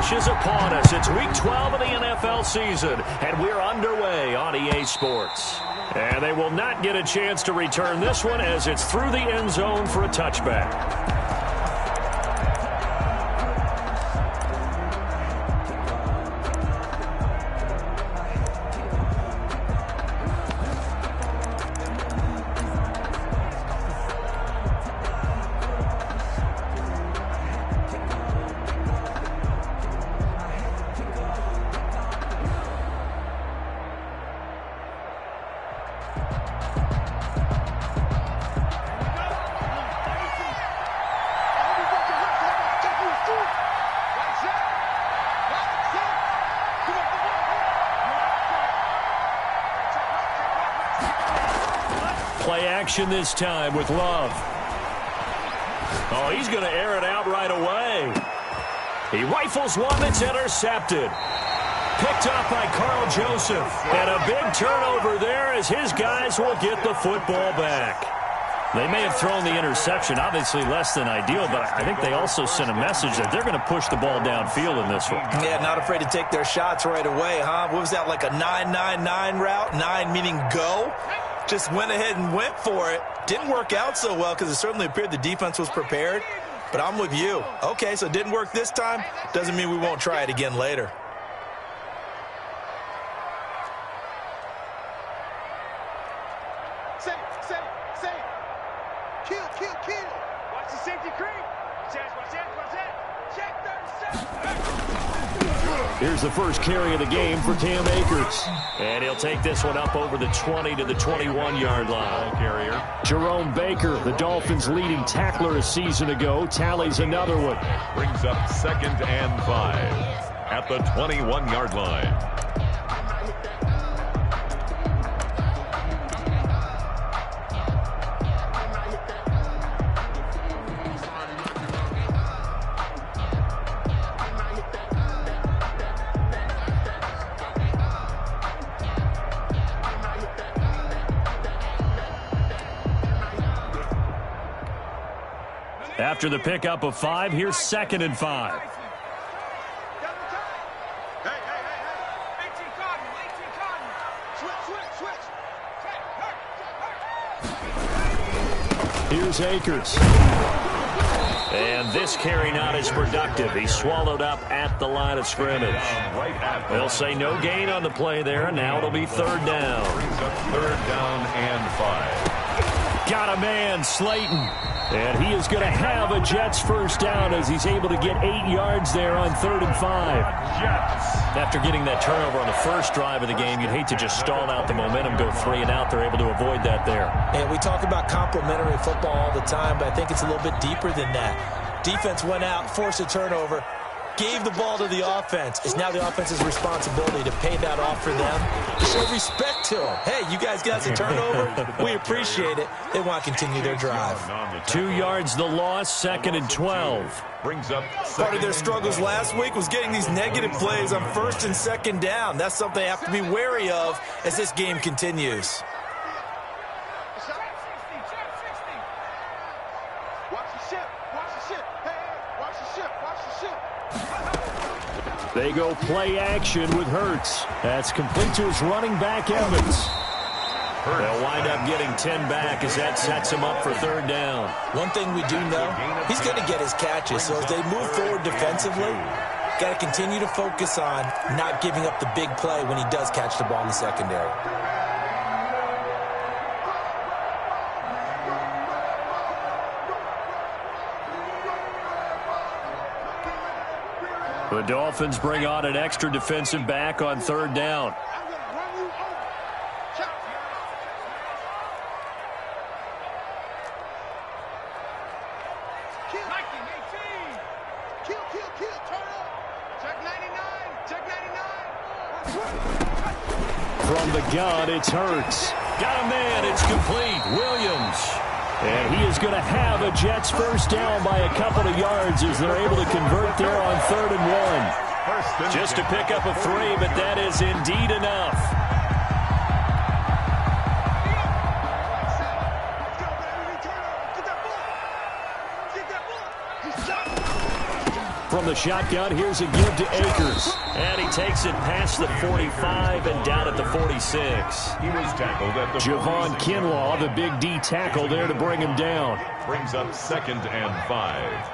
rush is upon us. It's Week 12 of the NFL season, and we're underway on EA Sports. And they will not get a chance to return this one as it's through the end zone for a touchback. Play action this time with Love. Oh, he's going to air it out right away. He rifles one that's intercepted. Picked up by Carl Joseph. And a big turnover there as his guys will get the football back. They may have thrown the interception, obviously less than ideal, but I think they also sent a message that they're going to push the ball downfield in this one. Yeah, not afraid to take their shots right away, huh? What was that, like a 9-9-9 route? 9 meaning go? Just went ahead and went for it. Didn't work out so well because it certainly appeared the defense was prepared. But I'm with you. Okay, so it didn't work this time. Doesn't mean we won't try it again later. Kill. Watch the safety creep. Watch that. Check 37. Here's the first carry of the game for Cam Akers. And he'll take this one up over the 20 to the 21-yard line. Carrier. Jerome Baker, the Dolphins' leading tackler a season ago, tallies another one. Brings up 2nd and 5 at the 21-yard line. After the pickup of 5, here's 2nd and 5. Here's Akers. And this carry not as productive. He's swallowed up at the line of scrimmage. They'll say no gain on the play there. Now it'll be 3rd down. Brings up 3rd down and 5. Got a man, Slayton. And he is going to have a Jets first down as he's able to get 8 yards there on 3rd and 5. Jets. After getting that turnover on the first drive of the game, you'd hate to just stall out the momentum, go 3 and out. They're able to avoid that there. And we talk about complementary football all the time, but I think it's a little bit deeper than that. Defense went out, forced a turnover, gave the ball to the offense. It's now the offense's responsibility to pay that off for them, to show respect to them. Hey, you guys got a turnover. We appreciate it. They want to continue their drive. 2 yards the loss, 2nd and 12. Brings up Part of their struggles last week was getting these negative plays on 1st and 2nd down. That's something they have to be wary of as this game continues. They go play action with Hurts. That's complete to his running back, Evans. They'll wind up getting 10 back as that sets him up for 3rd down. One thing we do know, he's going to get his catches. So as they move forward defensively, got to continue to focus on not giving up the big play when he does catch the ball in the secondary. The Dolphins bring on an extra defensive back on 3rd down. From the gun, it's Hurts. Got a man, it's complete. Williams. And he is going to have a Jets first down by a couple of yards as they're able to convert there on 3rd and 1. Just to pick up a 3, but that is indeed enough. From the shotgun, here's a give to Akers. And he takes it past the 45 and down at the 46. He was tackled at the Javon 46. Kinlaw, the big D tackle there to bring him down. Brings up 2nd and 5.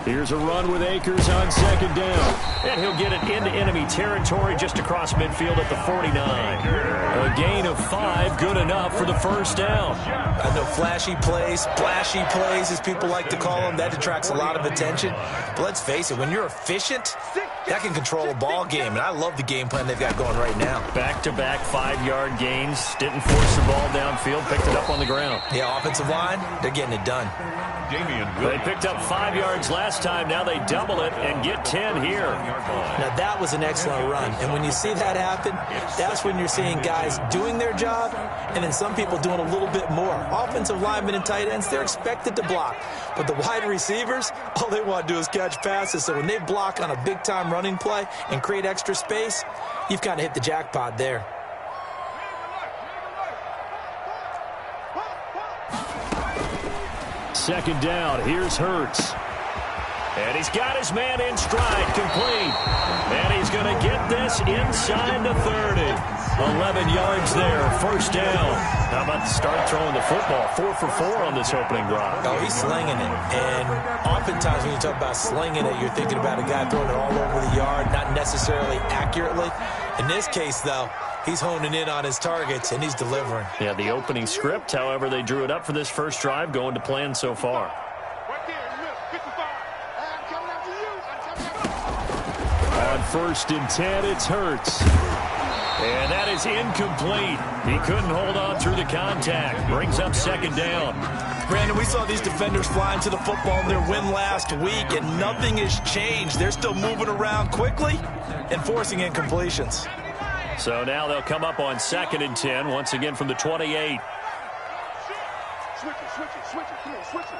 Here's a run with Akers on 2nd down. And he'll get it into enemy territory just across midfield at the 49. A gain of 5, good enough for the first down. I know flashy plays, splashy plays, as people like to call them, that attracts a lot of attention. But let's face it, when you're efficient, that can control a ball game. And I love the game plan they've got going right now. Back-to-back 5-yard gains. Didn't force the ball downfield. Picked it up on the ground. Yeah, offensive line, they're getting it done. They picked up 5 yards last time. Now they double it and get 10 here. Now, that was an excellent run. And when you see that happen, that's when you're seeing guys doing their job and then some people doing a little bit more. Offensive linemen and tight ends, they're expected to block. But the wide receivers, all they want to do is catch passes. So when they block on a big-time running play and create extra space, you've kind of hit the jackpot there. Second down, here's Hurts. And he's got his man in stride, complete. And he's going to get this inside the 30. 11 yards there, first down. How about to start throwing the football? 4 for 4 on this opening drive. Oh, he's slinging it. And oftentimes when you talk about slinging it, you're thinking about a guy throwing it all over the yard, not necessarily accurately. In this case, though, he's honing in on his targets, and he's delivering. Yeah, the opening script, however, they drew it up for this first drive, going to plan so far. On 1st and 10, it's Hurts. And that is incomplete. He couldn't hold on through the contact. Brings up 2nd down. Brandon, we saw these defenders flying to the football in their win last week, and nothing has changed. They're still moving around quickly and forcing incompletions. So now they'll come up on 2nd and 10, once again from the 28. Switch it, come on, switch it.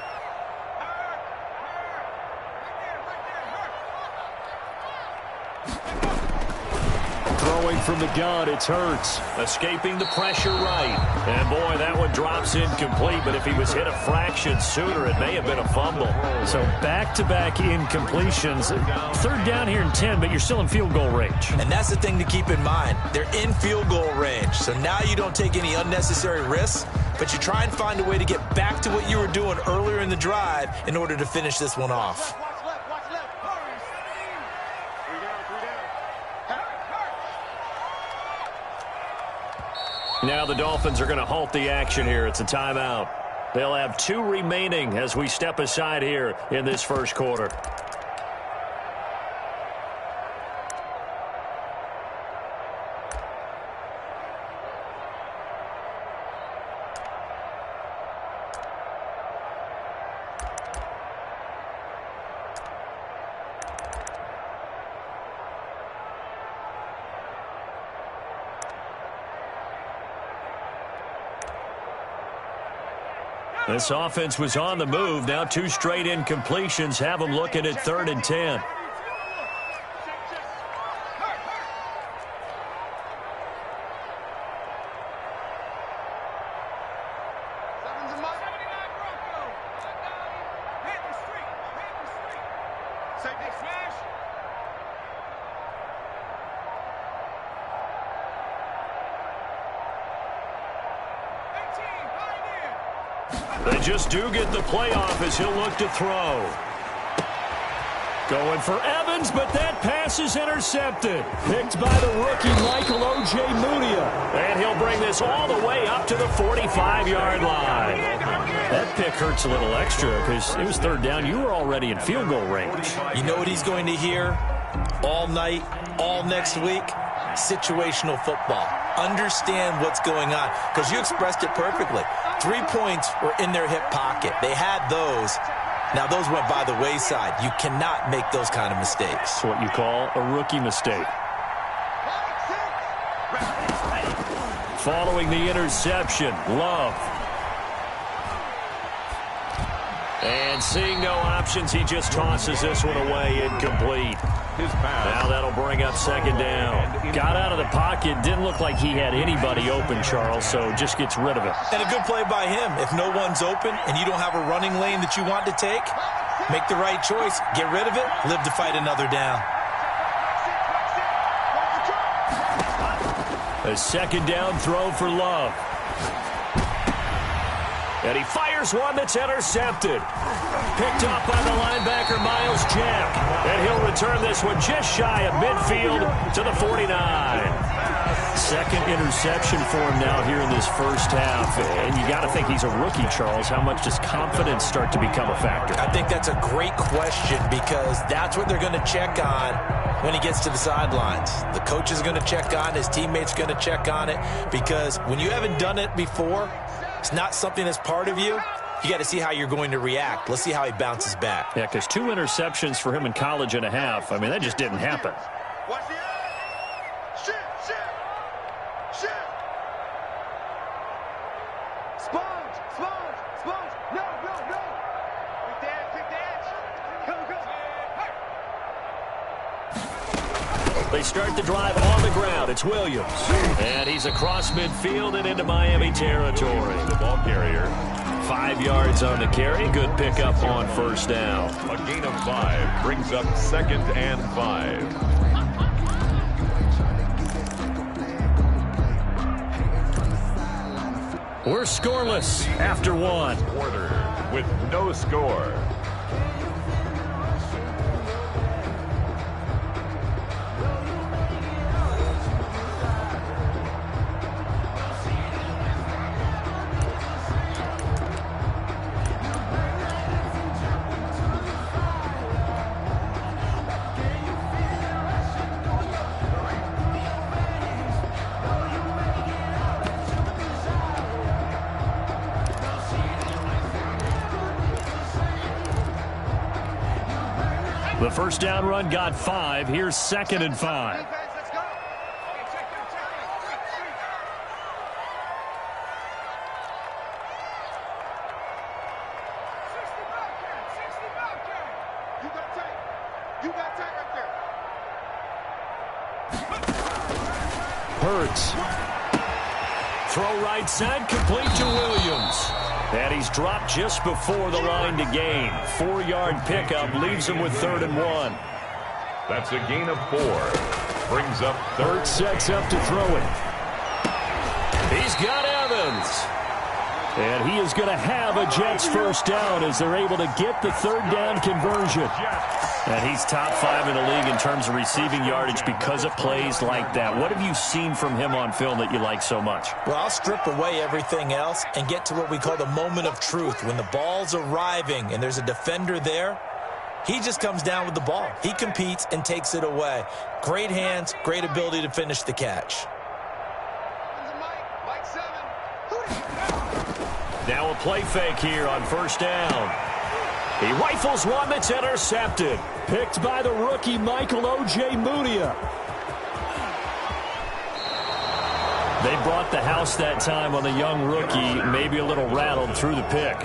Throwing from the gun, it's Hurts. Escaping the pressure right. And boy, that one drops incomplete, but if he was hit a fraction sooner, it may have been a fumble. So back-to-back incompletions. 3rd down here and 10, but you're still in field goal range. And that's the thing to keep in mind. They're in field goal range. So now you don't take any unnecessary risks, but you try and find a way to get back to what you were doing earlier in the drive in order to finish this one off. Now the Dolphins are going to halt the action here. It's a timeout. They'll have 2 remaining as we step aside here in this first quarter. This offense was on the move. Now 2 straight incompletions have them looking at 3rd and 10. They just do get the playoff as he'll look to throw. Going for Evans, but that pass is intercepted. Picked by the rookie, Michael O.J. Mudia. And he'll bring this all the way up to the 45-yard line. That pick hurts a little extra because it was 3rd down. You were already in field goal range. You know what he's going to hear all night, all next week? Situational football. Understand what's going on, because you expressed it perfectly. 3 points were in their hip pocket. They had those. Now, those went by the wayside. You cannot make those kind of mistakes. It's what you call a rookie mistake. Following the interception, Love. And seeing no options, he just tosses this one away, incomplete. Now that'll bring up 2nd down. Got out of the pocket. Didn't look like he had anybody open, Charles, so just gets rid of it. And a good play by him. If no one's open and you don't have a running lane that you want to take, Make the right choice. Get rid of it. Live to fight another down. A second down throw for Love. And he fires one that's intercepted. Picked off by the linebacker, Miles Jack. And he'll return this one just shy of midfield to the 49. Second interception for him now here in this first half. And you got to think he's a rookie, Charles. How much does confidence start to become a factor? I think that's a great question because that's what they're going to check on when he gets to the sidelines. The coach is going to check on, his teammates going to check on it, because when you haven't done it before, it's not something that's part of you. You got to see how you're going to react. Let's see how he bounces back. Yeah, because 2 interceptions for him in college and a half. I mean, that just didn't happen. Watch the edge. Shit. Sponge. No. Pick the edge. Go. They start the drive on the ground. It's Williams. And he's across midfield and into Miami territory. The ball carrier. 5 yards on the carry. Good pickup on first down. A gain of 5 brings up 2nd and 5. We're scoreless after 1. Quarter with no score. The first down run got 5. Here's 2nd and 5. Let's go. You got tight right there. Hurts. Throw right side, complete to Williams. And he's dropped just before the line to gain. 4-yard pickup leaves him with 3rd and 1. That's a gain of 4. Brings up 3rd. Hurts sets up to throw it. He's got Evans. And he is going to have a Jets first down as they're able to get the 3rd down conversion. And he's top 5 in the league in terms of receiving yardage because of plays like that. What have you seen from him on film that you like so much? Well, I'll strip away everything else and get to what we call the moment of truth. When the ball's arriving and there's a defender there, he just comes down with the ball. He competes and takes it away. Great hands, great ability to finish the catch. Mike 7. Now a play fake here on first down. He rifles one that's intercepted. Picked by the rookie Michael O.J. Mudia. They brought the house that time on the young rookie, maybe a little rattled through the pick.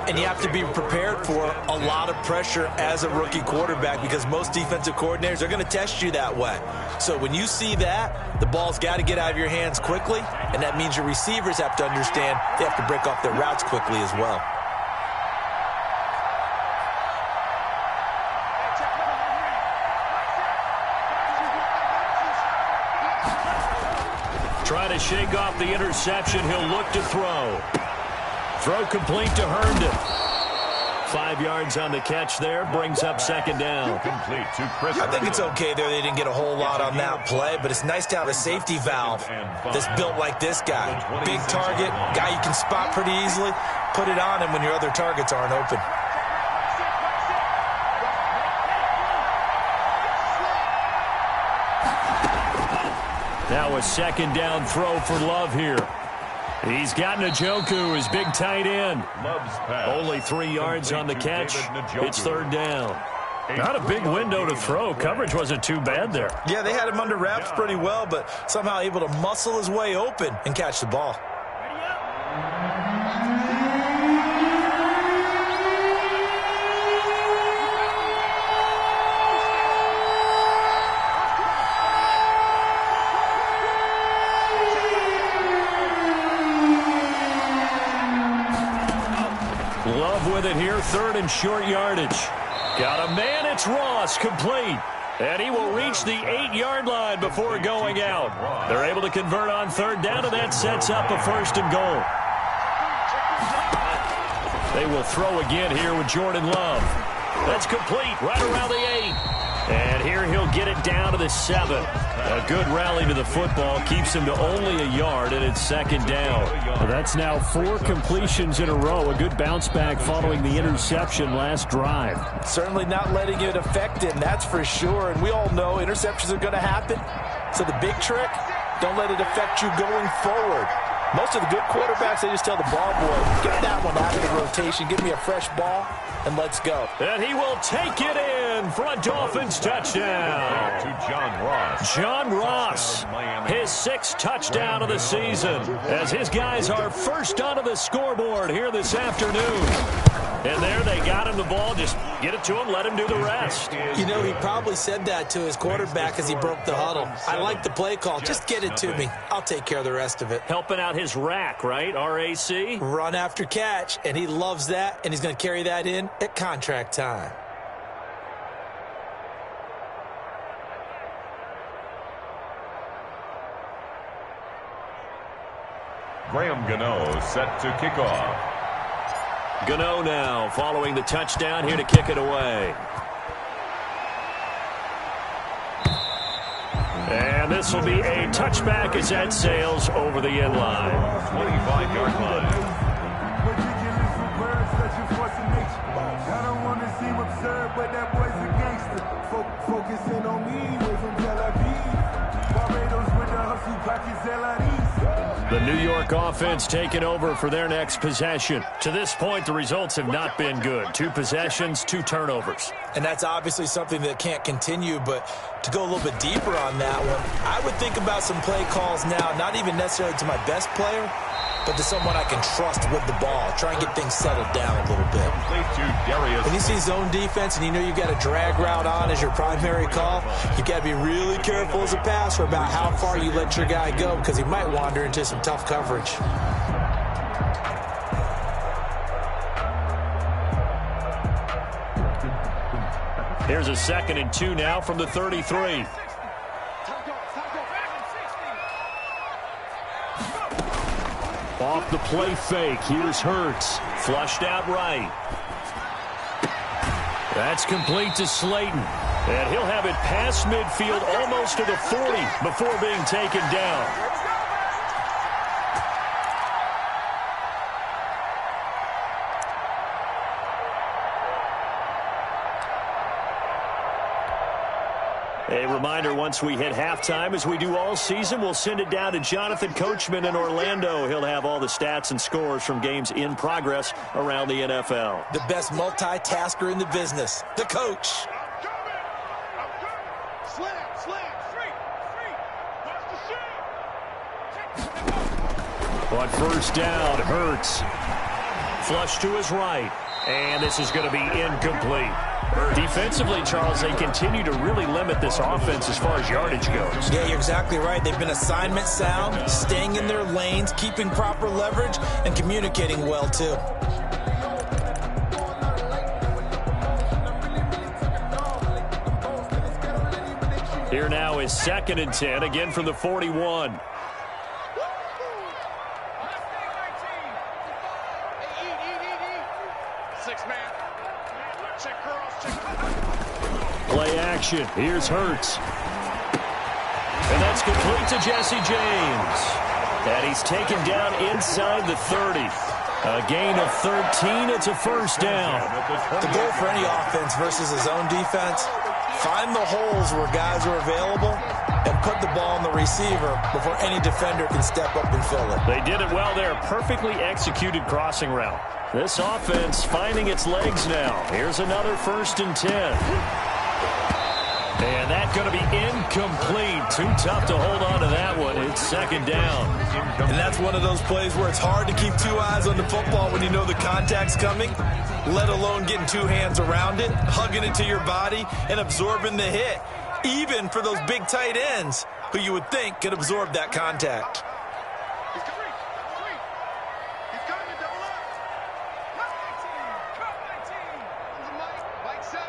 And you have to be prepared for a lot of pressure as a rookie quarterback because most defensive coordinators are going to test you that way. So when you see that, the ball's got to get out of your hands quickly, and that means your receivers have to understand they have to break off their routes quickly as well. Trying to shake off the interception. He'll look to throw. Throw complete to Herndon. 5 yards on the catch there. Brings up 2nd down. Complete to Chris. I think it's okay there. They didn't get a whole lot on that play, but it's nice to have a safety valve that's built like this guy. Big target, guy you can spot pretty easily. Put it on him when your other targets aren't open. Now a 2nd down throw for Love here. He's got Njoku, his big tight end. Love's pass. Only 3 yards on the catch. It's 3rd down. Not a big window to throw. Coverage wasn't too bad there. Yeah, they had him under wraps pretty well, but somehow able to muscle his way open and catch the ball. Love with it here, 3rd and short yardage. Got a man, it's Ross, complete. And he will reach the 8-yard line before going out. They're able to convert on third down, and that sets up a 1st and goal. They will throw again here with Jordan Love. That's complete right around the 8. And here he'll get it down to the 7. A good rally to the football keeps him to only a yard, and it's 2nd down. Well, that's now 4 completions in a row. A good bounce back following the interception last drive. Certainly not letting it affect him, that's for sure. And we all know interceptions are going to happen. So the big trick, don't let it affect you going forward. Most of the good quarterbacks, they just tell the ball boy, get that one out of the rotation, give me a fresh ball, and let's go. And he will take it in for a Dolphins touchdown. To John Ross. John Ross, his 6th touchdown of the season, as his guys are first onto the scoreboard here this afternoon. And there they got him the ball. Just get it to him, let him do the rest. You know, he probably said that to his quarterback as he broke the huddle. I like the play call. Just get it to me. I'll take care of the rest of it. Helping out his rack, right? RAC? Run after catch, and he loves that, and he's going to carry that in at contract time. Graham Gano set to kick off. Gano now following the touchdown here to kick it away. And this will be a touchback as that sails over the end line. 25-yard line. I don't want to seem absurd, but that boy's a gangster. Focusing on me, way from Tel Aviv. Barbados with the hustle, pockets LREs. The New York offense taking over for their next possession. To this point, the results have not been good. 2 possessions, 2 turnovers. And that's obviously something that can't continue, but to go a little bit deeper on that one, I would think about some play calls now, not even necessarily to my best player, but to someone I can trust with the ball. Try and get things settled down a little bit. When you see zone defense and you know you've got a drag route on as your primary call, you've got to be really careful as a passer about how far you let your guy go because he might wander into some tough coverage. Here's a 2nd and 2 now from the 33. Off the play fake, here's Hurts. Flushed out right. That's complete to Slayton. And he'll have it past midfield almost to the 40 before being taken down. A reminder, once we hit halftime, as we do all season, we'll send it down to Jonathan Coachman in Orlando. He'll have all the stats and scores from games in progress around the NFL. The best multitasker in the business, the coach. On 1st down, Hurts. Flush to his right. And this is going to be incomplete. Defensively, Charles, they continue to really limit this offense as far as yardage goes. Yeah, you're exactly right. They've been assignment sound, staying in their lanes, keeping proper leverage, and communicating well, too. Here now is 2nd and 10, again from the 41. Play action. Here's Hurts. And that's complete to Jesse James. And he's taken down inside the 30. A gain of 13. It's a 1st down. The goal for any offense versus his own defense, find the holes where guys are available and put the ball on the receiver before any defender can step up and fill it. They did it well there. Perfectly executed crossing route. This offense finding its legs now. Here's another 1st and 10. And that's going to be incomplete. Too tough to hold on to that one. It's 2nd down. And that's one of those plays where it's hard to keep 2 eyes on the football when you know the contact's coming, let alone getting 2 hands around it, hugging it to your body, and absorbing the hit, even for those big tight ends who you would think could absorb that contact. He's coming, double up. 19. 19. Mike 7.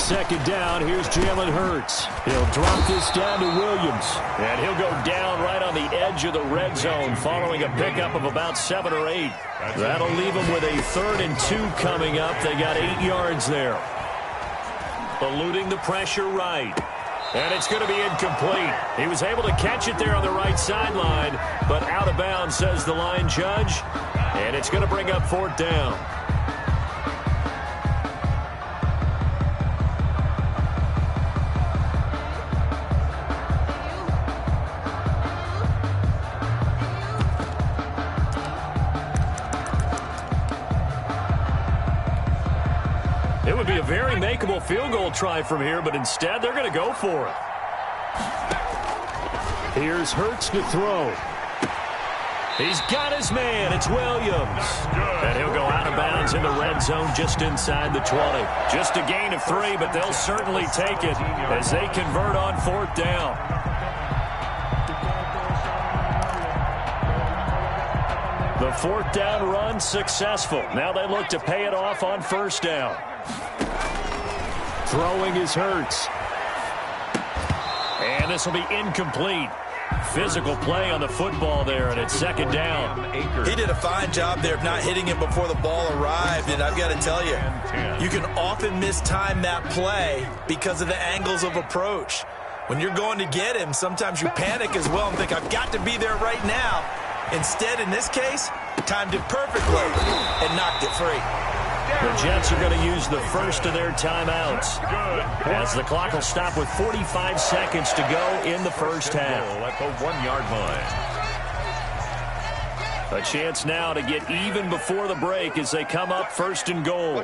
second down. Here's Jalen Hurts. He'll drop this down to Williams. And he'll go down right on the edge of the red zone following a pickup of about 7 or 8. That'll leave them with a 3rd and 2 coming up. They got 8 yards there. Eluding the pressure right. And it's going to be incomplete. He was able to catch it there on the right sideline, but out of bounds, says the line judge. And it's going to bring up 4th down. It would be a very makeable field goal try from here, but instead they're going to go for it. Here's Hurts to throw. He's got his man. It's Williams. And he'll go out of bounds in the red zone just inside the 20. Just a gain of 3, but they'll certainly take it as they convert on 4th down. The 4th down run successful. Now they look to pay it off on 1st down. Throwing is Hurts. And this will be incomplete. Physical play on the football there, and it's 2nd down. He did a fine job there of not hitting it before the ball arrived, and I've got to tell you, you can often mistime that play because of the angles of approach. When you're going to get him, sometimes you panic as well and think, I've got to be there right now. Instead, in this case, timed it perfectly and knocked it free. The Jets are going to use the first of their timeouts as the clock will stop with 45 seconds to go in the first half. At the 1-yard line. A chance now to get even before the break as they come up 1st and goal.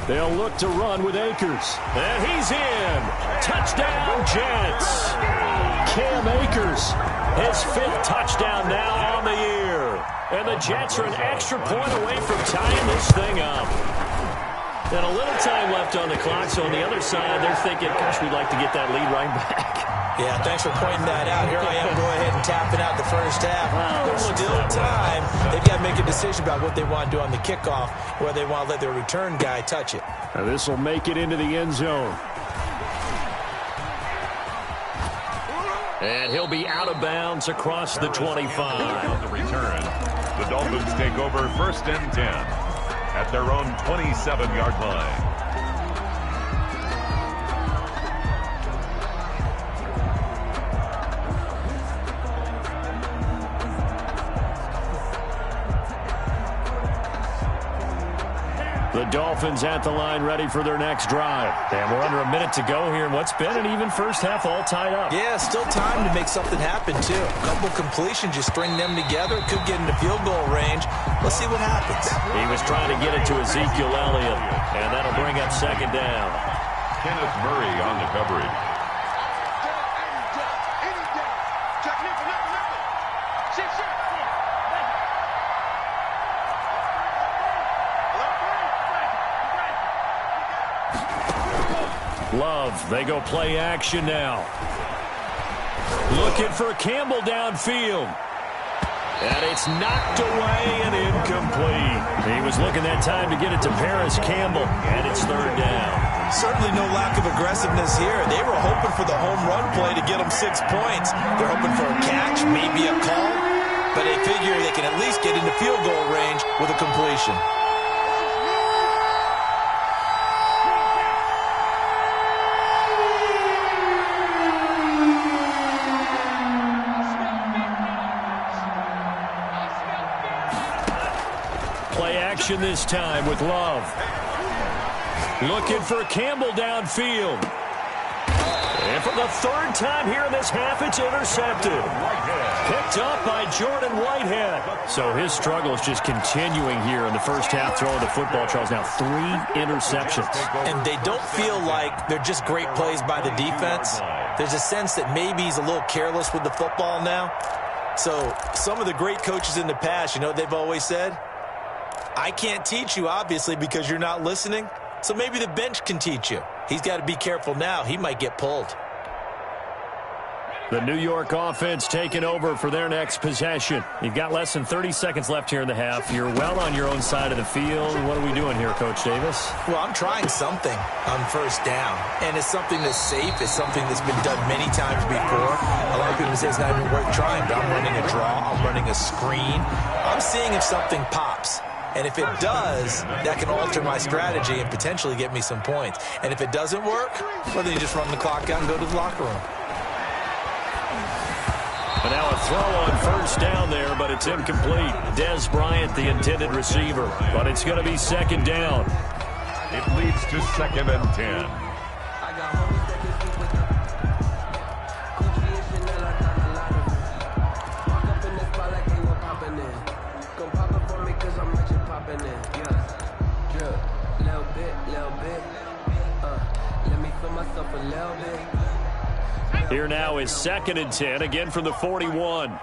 They'll look to run with Akers. And he's in. Touchdown, Jets. Cam Akers. His 5th touchdown now on the year. And the Jets are an extra point away from tying this thing up. And a little time left on the clock, so on the other side, they're thinking, gosh, we'd like to get that lead right back. Yeah, thanks for pointing that out. Here I am, go ahead and tapping out the first half. There's still time. They've got to make a decision about what they want to do on the kickoff, whether they want to let their return guy touch it. Now this will make it into the end zone. And he'll be out of bounds across the 25. On the return, the Dolphins take over 1st and 10 at their own 27-yard line. The Dolphins at the line ready for their next drive. And we're under a minute to go here in what's been an even first half all tied up. Yeah, still time to make something happen, too. A couple completions, you string them together, could get into field goal range. Let's see what happens. He was trying to get it to Ezekiel Elliott, and that'll bring up 2nd down. Kenneth Murray on the coverage. Love, they go play action now. Looking for Campbell downfield. And it's knocked away and incomplete. He was looking that time to get it to Paris Campbell, and it's 3rd down. Certainly no lack of aggressiveness here. They were hoping for the home run play to get them 6 points. They're hoping for a catch, maybe a call, but they figure they can at least get into field goal range with a completion. This time with Love. Looking for Campbell downfield. And for the 3rd time here in this half, it's intercepted. Picked up by Jordan Whitehead. So his struggle is just continuing here in the first half, throwing the football. Charles, now 3 interceptions. And they don't feel like they're just great plays by the defense. There's a sense that maybe he's a little careless with the football now. So some of the great coaches in the past, you know what they've always said? I can't teach you, obviously, because you're not listening, So maybe the bench can teach you. He's got to be careful now. He might get pulled. The New York offense taking over for their next possession. You've got less than 30 seconds left here in the half. You're well on your own side of the field. What are we doing here, Coach Davis? Well, I'm trying something on first down, and it's something that's safe. It's something that's been done many times before. A lot of people say it's not even worth trying, but I'm running a draw. I'm running a screen. I'm seeing if something pops. And if it does, that can alter my strategy and potentially get me some points. And if it doesn't work, well, then you just run the clock out and go to the locker room. And now a throw on first down there, but it's incomplete. Dez Bryant, the intended receiver. But it's going to be second down. It leads to 2nd and 10. Here now is 2nd and 10, again from the 41.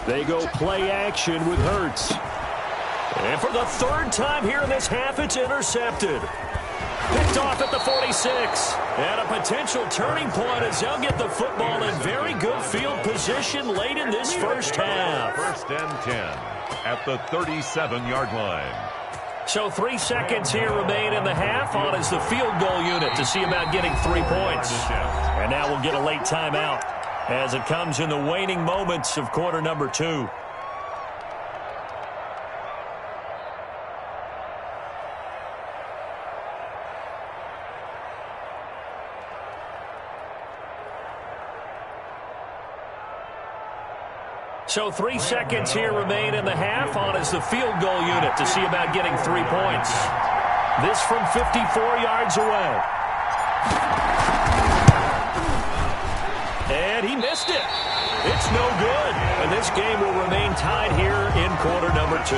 They go play action with Hurts. And for the 3rd time here in this half, it's intercepted. Picked off at the 46. And a potential turning point as they'll get the football in very good field position late in this first half. 1st and 10 at the 37-yard line. So 3 seconds here remain in the half. On is the field goal unit to see about getting 3 points. And now we'll get a late timeout as it comes in the waning moments of quarter number 2. So 3 seconds here remain in the half. On is the field goal unit to see about getting 3 points. This from 54 yards away. And he missed it. It's no good. And this game will remain tied here in quarter number 2.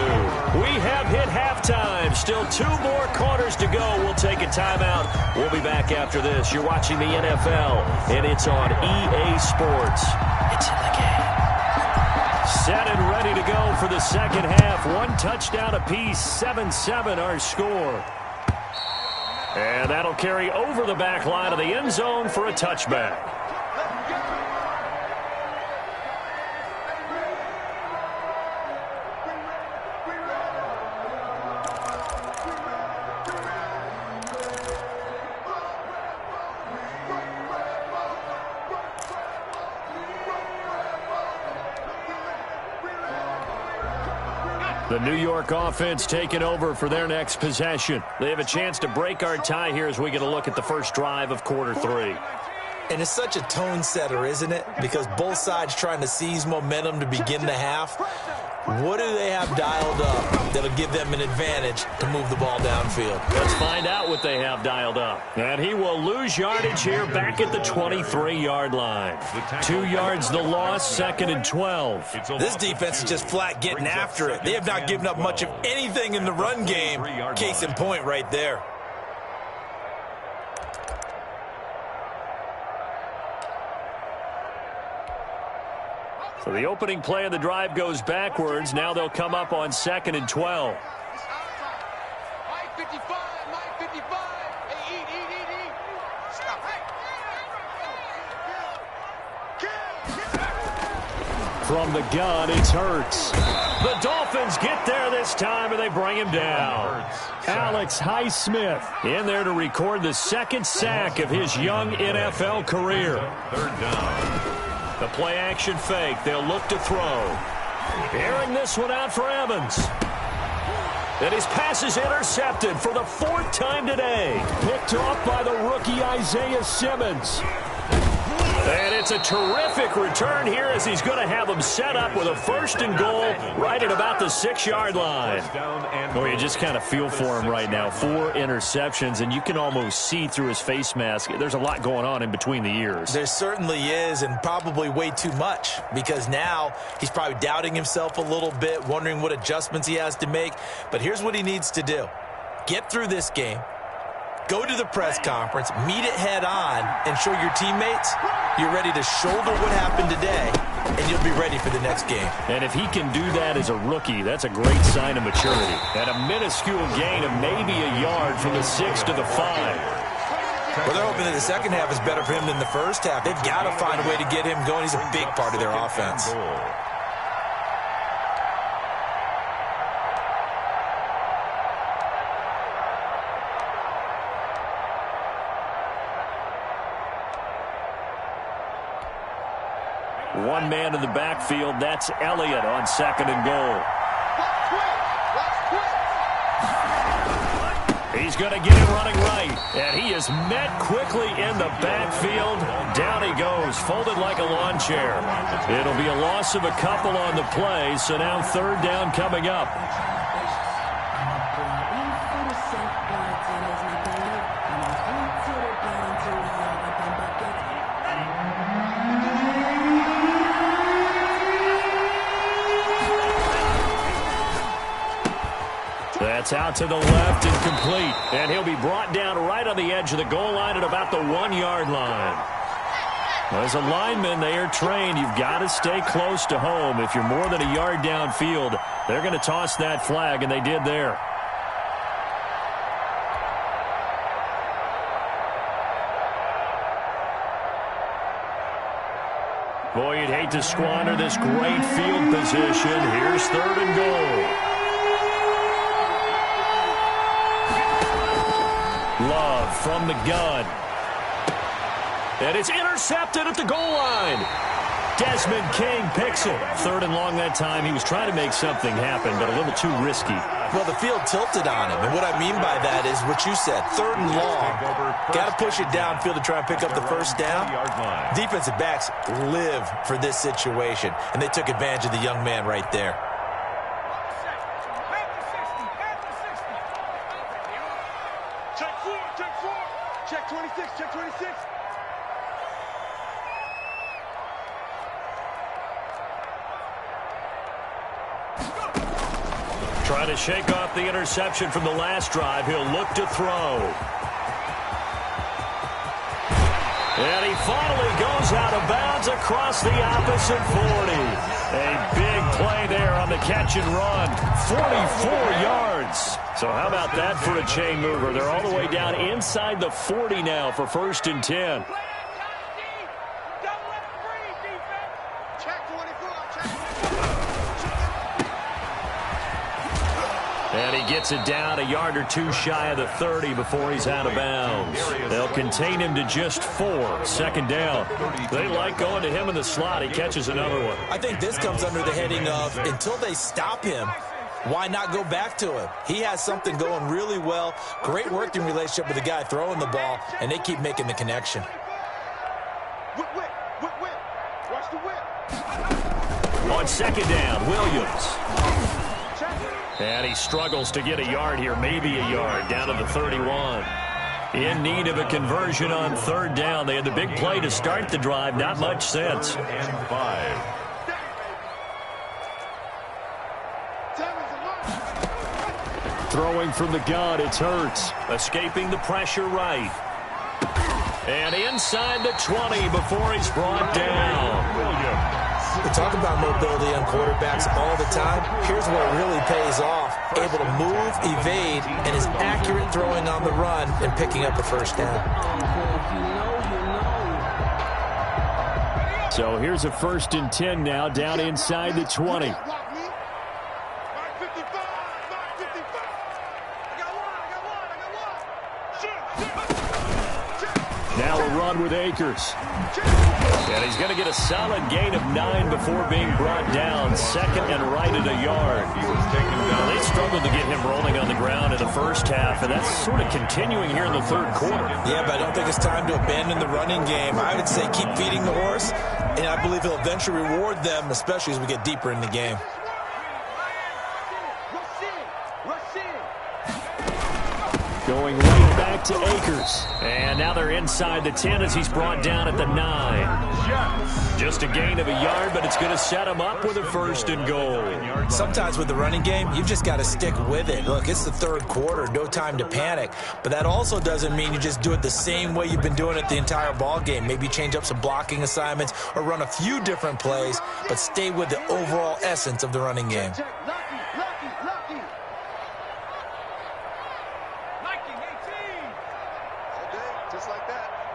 We have hit halftime. Still 2 more quarters to go. We'll take a timeout. We'll be back after this. You're watching the NFL, and it's on EA Sports. It's in the game. Set and ready to go for the second half. 1 touchdown apiece, 7-7 our score. And that'll carry over the back line of the end zone for a touchback. The New York offense taking over for their next possession. They have a chance to break our tie here as we get a look at the first drive of quarter 3. And it's such a tone setter, isn't it? Because both sides trying to seize momentum to begin the half. What do they have dialed up that'll give them an advantage to move the ball downfield? Let's find out what they have dialed up. And he will lose yardage here back at the 23-yard line. 2 yards the loss, 2nd and 12. This defense is just flat getting after it. They have not given up much of anything in the run game. Case in point right there. So the opening play of the drive goes backwards. Now they'll come up on 2nd and 12. From the gun, it's Hurts. The Dolphins get there this time, and they bring him down. Alex Highsmith in there to record the 2nd sack of his young NFL career. 3rd down. The play action fake. They'll look to throw. Airing this one out for Evans. And his pass is intercepted for the 4th time today. Picked off by the rookie Isaiah Simmons. And it's a terrific return here as he's going to have them set up with a 1st and goal right at about the 6-yard line. Oh, you just kind of feel for him right now. 4 interceptions, and you can almost see through his face mask. There's a lot going on in between the ears. There certainly is, and probably way too much, because now he's probably doubting himself a little bit, wondering what adjustments he has to make. But here's what he needs to do. Get through this game. Go to the press conference, meet it head on, and show your teammates You're ready to shoulder what happened today, and you'll be ready for the next game. And if he can do that as a rookie, that's a great sign of maturity. And a minuscule gain of maybe a yard from the 6 to the 5. Well, they're hoping that the second half is better for him than the first half. They've got to find a way to get him going. He's a big part of their offense. One man in the backfield, that's Elliott on 2nd and goal. He's going to get it running right, and he is met quickly in the backfield. Down he goes, folded like a lawn chair. It'll be a loss of a couple on the play, so now 3rd down coming up. That's out to the left and complete. And he'll be brought down right on the edge of the goal line at about the 1-yard line. As a lineman, they are trained. You've got to stay close to home. If you're more than a yard downfield, they're going to toss that flag, and they did there. Boy, you'd hate to squander this great field position. Here's 3rd and goal. Love from the gun. And it's intercepted at the goal line. Desmond King picks it. 3rd and long that time. He was trying to make something happen, but a little too risky. Well, the field tilted on him, and what I mean by that is what you said. 3rd and long. Got to push it downfield to try and pick up the first down. Defensive backs live for this situation, and they took advantage of the young man right there. Check 26, check 26. Trying to shake off the interception from the last drive. He'll look to throw. And he finally goes out of bounds across the opposite 40. A big play there on the catch and run. 44 yards. So how about that for a chain mover? They're all the way down inside the 40 now for 1st and 10. And he gets it down a yard or two shy of the 30 before he's out of bounds. They'll contain him to just 4. 2nd down. They like going to him in the slot. He catches another one. I think this comes under the heading of until they stop him, why not go back to him? He has something going really well. Great working relationship with the guy throwing the ball, and they keep making the connection. Whip. Watch the whip. On 2nd down, Williams. And he struggles to get a yard here, maybe a yard, down to the 31. In need of a conversion on 3rd down. They had the big play to start the drive, not much sense. 3rd and 5. Throwing from the gun, it's Hurts. Escaping the pressure right. And inside the 20 before he's brought down. Williams. We talk about mobility on quarterbacks all the time. Here's where it really pays off. Able to move, evade, and is accurate throwing on the run and picking up a 1st down. So here's a 1st and 10 now, down inside the 20. Now a run with Akers. And he's going to get a solid gain of 9 before being brought down. 2nd and right at a yard. They struggled to get him rolling on the ground in the first half, and that's sort of continuing here in the 3rd quarter. Yeah, but I don't think it's time to abandon the running game. I would say keep feeding the horse, and I believe he'll eventually reward them, especially as we get deeper in the game. Going right back to Akers. And now they're inside the 10 as he's brought down at the 9. Just a gain of a yard, but it's going to set him up with a 1st and goal. Sometimes with the running game, you've just got to stick with it. Look, it's the 3rd quarter, no time to panic. But that also doesn't mean you just do it the same way you've been doing it the entire ball game. Maybe change up some blocking assignments or run a few different plays, but stay with the overall essence of the running game.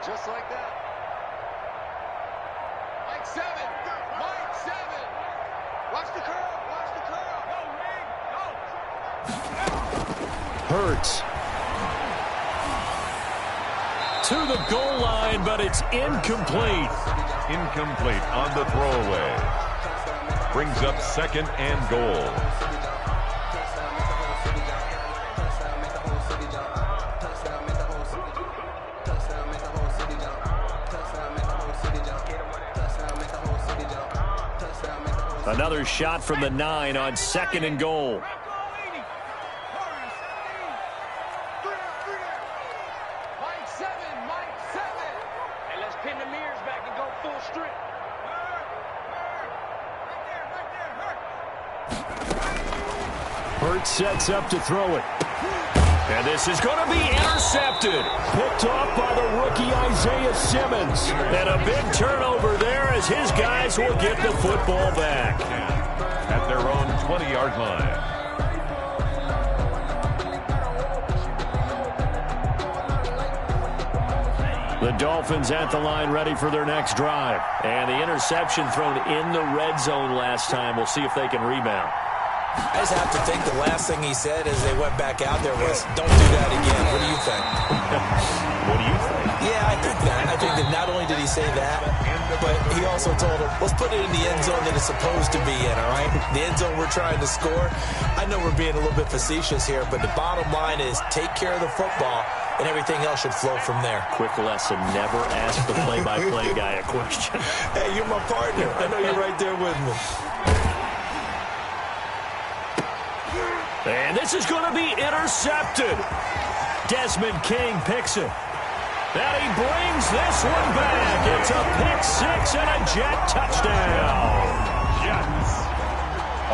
Just like that. Mike 7. Mike 7. Watch the curl. Watch the curl. Go, Ring. Go. Hurts. To the goal line, but it's incomplete. Incomplete on the throwaway. Brings up 2nd and goal. Another shot from the 9 on 2nd and goal. Mike 7. Mike 7. Hey, let's pin the mirrors back and go full strip. Hurts sets up to throw it. And this is going to be intercepted. Picked off by the rookie Isaiah Simmons. And a big turnover there as his guys will get the football back. At their own 20-yard line. The Dolphins at the line ready for their next drive. And the interception thrown in the red zone last time. We'll see if they can rebound. I just have to think the last thing he said as they went back out there was, don't do that again. What do you think? What do you think? Yeah, I think that. I think that not only did he say that, but he also told him, let's put it in the end zone that it's supposed to be in, all right? The end zone we're trying to score. I know we're being a little bit facetious here, but the bottom line is take care of the football, and everything else should flow from there. Quick lesson, never ask the play-by-play guy a question. Hey, you're my partner. I know you're right there with me. And this is going to be intercepted. Desmond King picks it. And he brings this one back. It's a pick 6 and a Jet touchdown. Jets.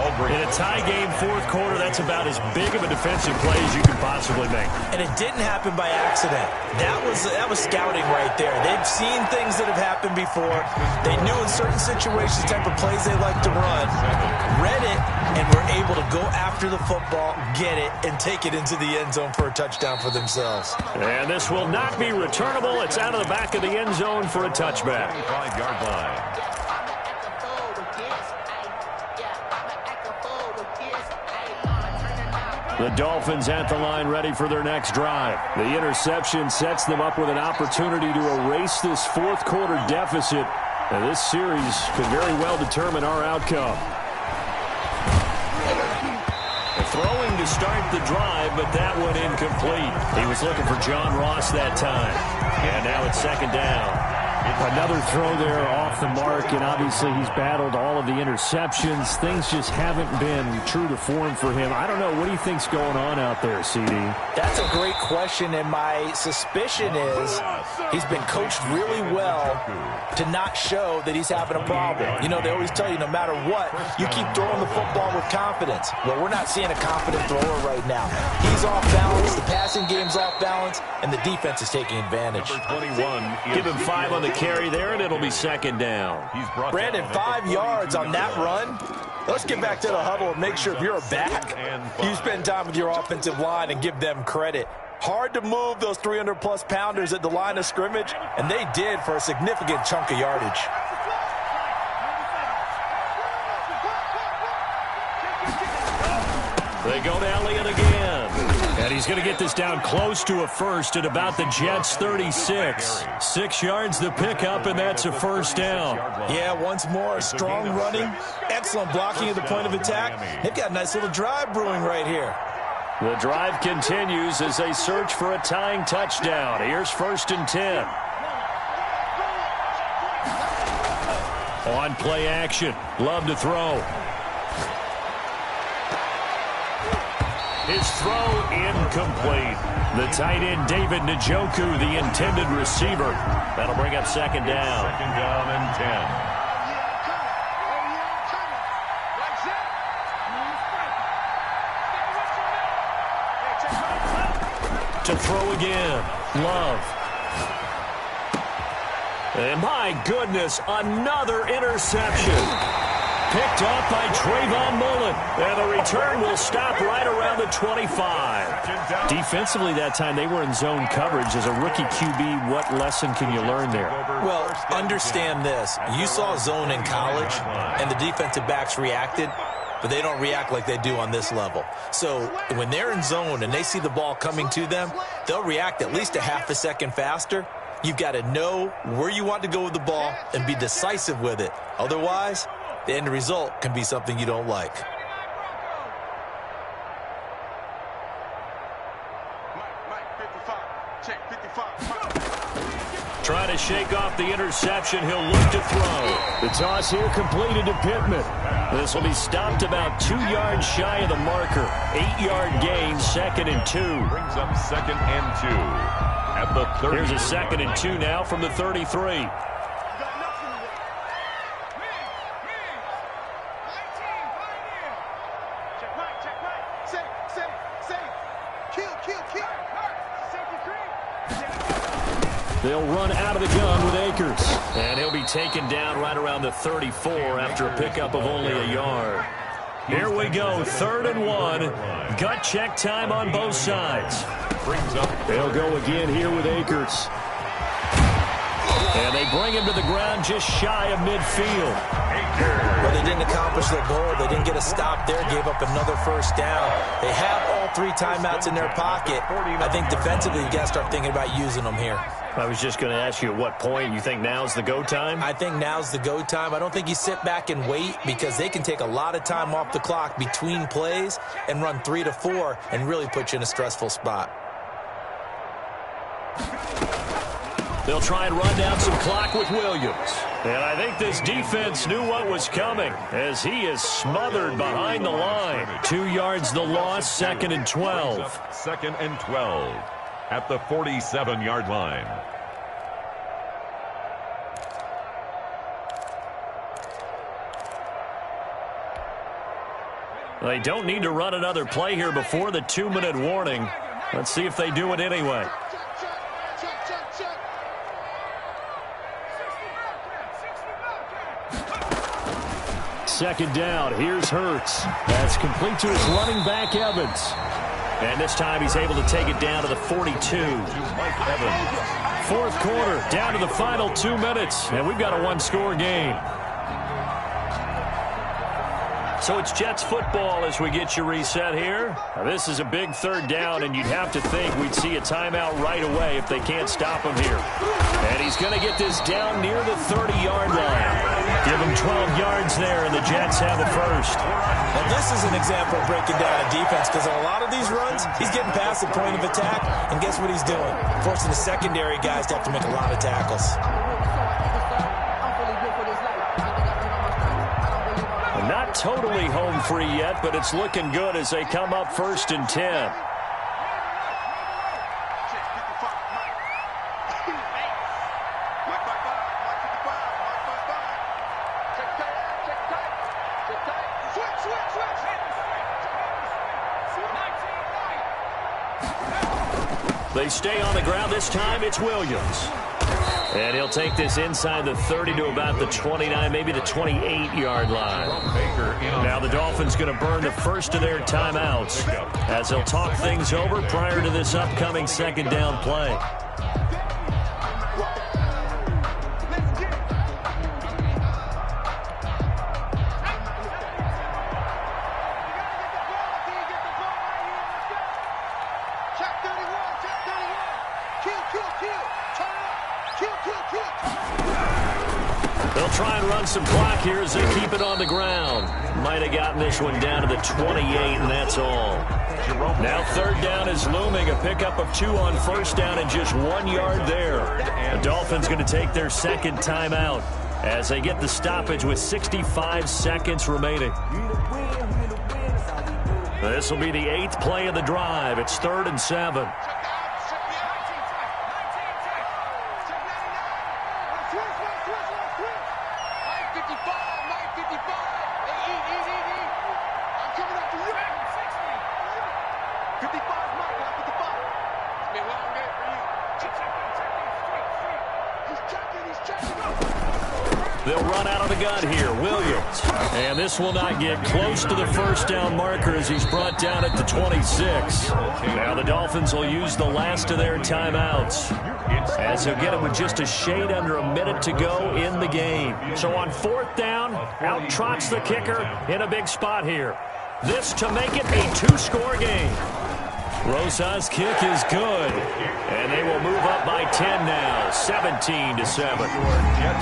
In a tie game, 4th quarter, that's about as big of a defensive play as you can possibly make. And it didn't happen by accident. That was scouting right there. They've seen things that have happened before. They knew in certain situations type of plays they like to run, read it, and were able to go after the football, get it, and take it into the end zone for a touchdown for themselves. And this will not be returnable. It's out of the back of the end zone for a touchback. 5-yard line. The Dolphins at the line ready for their next drive. The interception sets them up with an opportunity to erase this 4th quarter deficit. And this series could very well determine our outcome. Throwing to start the drive, but that one incomplete. He was looking for John Ross that time. And now it's 2nd down. Another throw there off the mark, and obviously he's battled all of the interceptions. Things just haven't been true to form for him. I don't know. What do you think's going on out there, CD? That's a great question, and my suspicion is he's been coached really well to not show that he's having a problem. You know, they always tell you no matter what, you keep throwing the football with confidence. Well, we're not seeing a confident thrower right now. He's off balance, the passing game's off balance, and the defense is taking advantage. Number 21. Give him 5 on the carry there, and it'll be 2nd down. Brandon, 5 yards on that run. Let's get back to the huddle and make sure if you're a back, you spend time with your offensive line and give them credit. Hard to move those 300-plus pounders at the line of scrimmage, and they did for a significant chunk of yardage. They go to Elliott again. And he's going to get this down close to a 1st at about the Jets' 36. 6 yards the pickup, and that's a 1st down. Yeah, once more, strong running, excellent blocking at the point of attack. They've got a nice little drive brewing right here. The drive continues as they search for a tying touchdown. Here's 1st and 10. On play action. Love to throw. His throw incomplete. The tight end, David Njoku, the intended receiver. That'll bring up second down. Second down and 10. To throw again. Love. And my goodness, another interception. Picked off by Trayvon Mullen. And the return will stop right around the 25. Defensively that time, they were in zone coverage. As a rookie QB, what lesson can you learn there? Well, understand this. You saw zone in college, and the defensive backs reacted, but they don't react like they do on this level. So when they're in zone and they see the ball coming to them, they'll react at least a half a second faster. You've got to know where you want to go with the ball and be decisive with it. Otherwise, the end result can be something you don't like. Trying to shake off the interception. He'll look to throw. The toss here completed to Pittman. This will be stopped about 2 yards shy of the marker. 8-yard gain, 2nd and 2. Brings up 2nd and 2 at the 30. Here's a 2nd and 2 now from the 33. They'll run out of the gun with Akers. And he'll be taken down right around the 34 after a pickup of only a yard. Here we go, 3rd and 1. Gut check time on both sides. They'll go again here with Akers. And they bring him to the ground just shy of midfield. But they didn't accomplish their goal. They didn't get a stop there, gave up another first down. They have all 3 timeouts in their pocket. I think defensively, you got to start thinking about using them here. I was just going to ask you at what point you think now's the go time? I think now's the go time. I don't think you sit back and wait because they can take a lot of time off the clock between plays and run 3 to 4 and really put you in a stressful spot. They'll try and run down some clock with Williams. And I think this defense knew what was coming as he is smothered behind the line. 2 yards the loss, 2nd and 12. 2nd and 12 at the 47-yard line. They don't need to run another play here before the 2-minute warning. Let's see if they do it anyway. Second down. Here's Hurts. That's complete to his running back, Evans. And this time he's able to take it down to the 42. 4th quarter, down to the final 2 minutes. And we've got a 1-score game. So it's Jets football as we get you reset here. Now this is a big 3rd down, and you'd have to think we'd see a timeout right away if they can't stop him here. And he's going to get this down near the 30-yard line. Give him 12 yards there, and the Jets have the first. Now this is an example of breaking down a defense because on a lot of these runs, he's getting past the point of attack, and guess what he's doing? Forcing the secondary guys to have to make a lot of tackles. Not totally home free yet, but it's looking good as they come up 1st and 10. They stay on the ground. This time it's Williams. And he'll take this inside the 30 to about the 29, maybe the 28-yard line. Now the Dolphins going to burn the first of their timeouts as they'll talk things over prior to this upcoming 2nd down play. They'll try and run some clock here as they keep it on the ground. Might have gotten this one down to the 28, and that's all. Now 3rd down is looming. A pickup of 2 on 1st down and just 1 yard there. The Dolphins going to take their 2nd timeout as they get the stoppage with 65 seconds remaining. This will be the 8th play of the drive. It's 3rd and 7. They'll run out of the gun here. Williams. And this will not get close to the first down marker as he's brought down at the 26. Now the Dolphins will use the last of their timeouts, as they'll get it with just a shade under a minute to go in the game. So on 4th down, out trots the kicker in a big spot here. This to make it a 2-score game. Rosa's kick is good, and they will move up by 10 now, 17-7.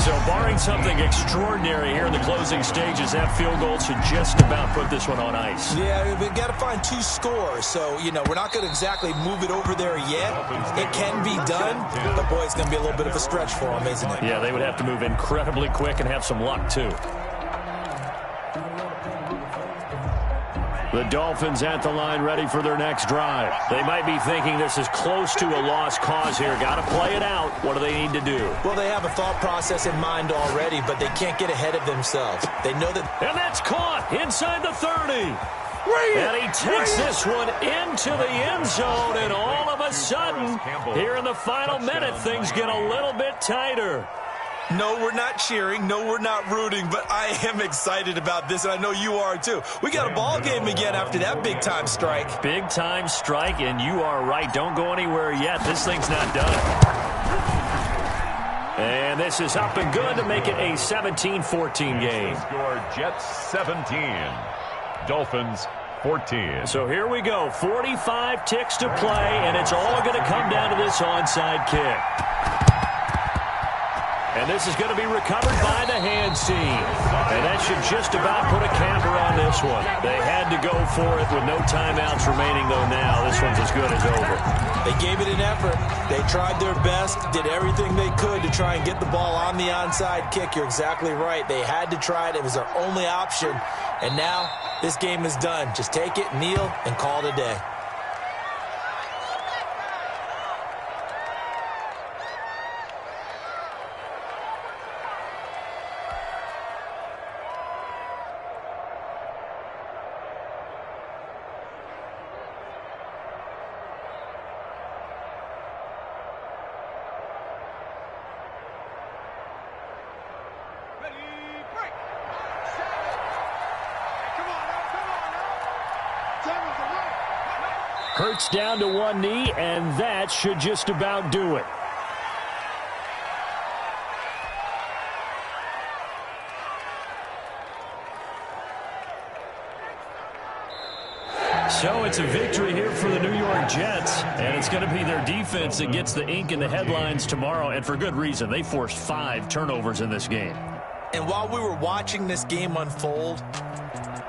So barring something extraordinary here in the closing stages, that field goal should just about put this one on ice. Yeah, we've got to find 2 scores, so, you know, we're not going to exactly move it over there yet. It can be done, but, boy, it's going to be a little bit of a stretch for them, isn't it? Yeah, they would have to move incredibly quick and have some luck, too. The Dolphins at the line ready for their next drive. They might be thinking this is close to a lost cause here. Got to play it out. What do they need to do? Well, they have a thought process in mind already, but they can't get ahead of themselves. They know that... And that's caught inside the 30. And he takes this one into the end zone, and all of a sudden, here in the final minute, things get a little bit tighter. No, we're not cheering. No, we're not rooting, but I am excited about this, and I know you are too. We got a ball game again after that big-time strike. Big-time strike, and you are right. Don't go anywhere yet. This thing's not done. And this is up and good to make it a 17-14 game. Score Jets 17, Dolphins 14. So here we go. 45 ticks to play, and it's all going to come down to this onside kick. And this is going to be recovered by the hand team. And that should just about put a capper on this one. They had to go for it with no timeouts remaining, though. Now this one's as good as over. They gave it an effort. They tried their best, did everything they could to try and get the ball on the onside kick. You're exactly right. They had to try it. It was their only option. And now this game is done. Just take it, kneel, and call it a day. Hurts down to one knee, and that should just about do it. So it's a victory here for the New York Jets, and it's going to be their defense that gets the ink in the headlines tomorrow, and for good reason. They forced 5 turnovers in this game. And while we were watching this game unfold,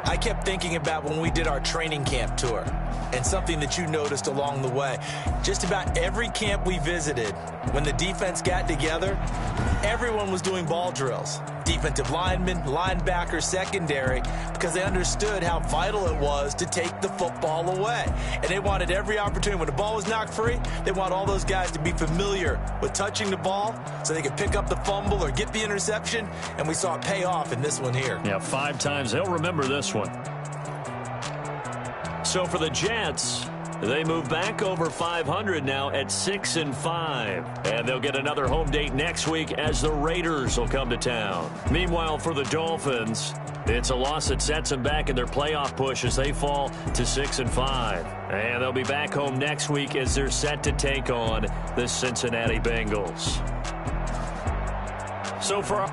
I kept thinking about when we did our training camp tour and something that you noticed along the way. Just about every camp we visited, when the defense got together, everyone was doing ball drills. Defensive linemen, linebackers, secondary, because they understood how vital it was to take the football away. And they wanted every opportunity. When the ball was knocked free, they want all those guys to be familiar with touching the ball so they could pick up the fumble or get the interception, and we saw it pay off in this one here. Yeah, 5 times. They'll remember this one. So for the Jets, they move back over 500 now at 6-5. And they'll get another home date next week as the Raiders will come to town. Meanwhile, for the Dolphins, it's a loss that sets them back in their playoff push as they fall to 6-5. And they'll be back home next week as they're set to take on the Cincinnati Bengals. So for